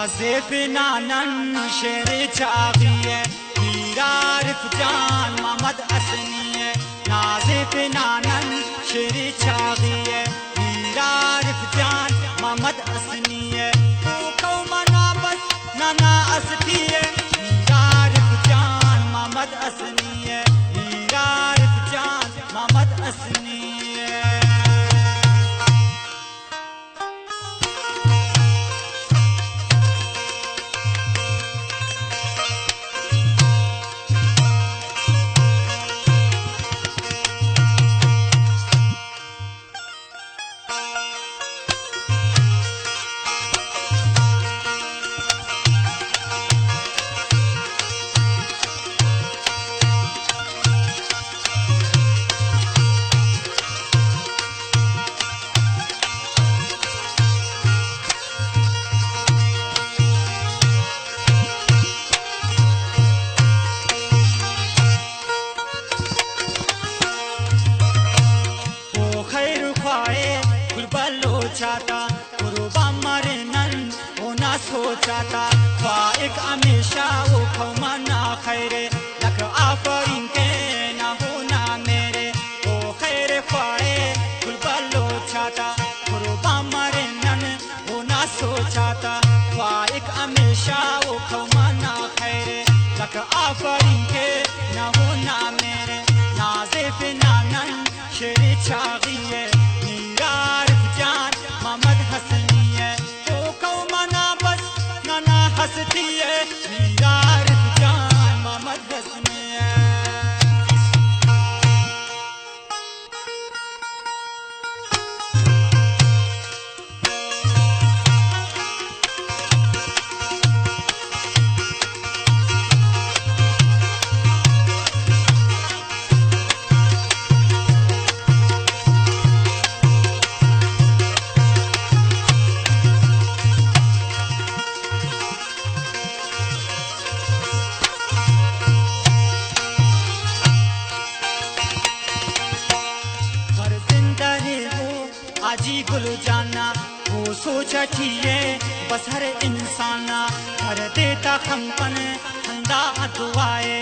नाज़िफ नानन शेर चागिए मीरारिफ जान मोहम्मद असनिए नाज़िफ नानन शेर चागिए मीरारिफ जान मोहम्मद असनिए कौमना बस नाना असतिए मीरारिफ जान मोहम्मद असनिए मीरारिफ जान मोहम्मद असनिए चाहता कुर्बा मरे नन होना सोचाता ख्वाहिश हमेशा वो खौमाना खैरे लग आफरीन के ना होना मेरे वो खैर ख्वाहिश कुर्बा लो चाहता कुर्बा मरे नन होना सोचाता ख्वाहिश हमेशा वो खौमाना खैरे लग आफरीन के ना होना मेरे नाज़िफ नानन शेर चागिए मीरारिफ जान मोहम्मद हसनिए तो कौमना बस नाना हसतिए मीरारिफ जान मोहम्मद हसनिए आजी गुल जाना वो सोचा किए बस हर इंसाना कर देता खमपन ठंडा दुआए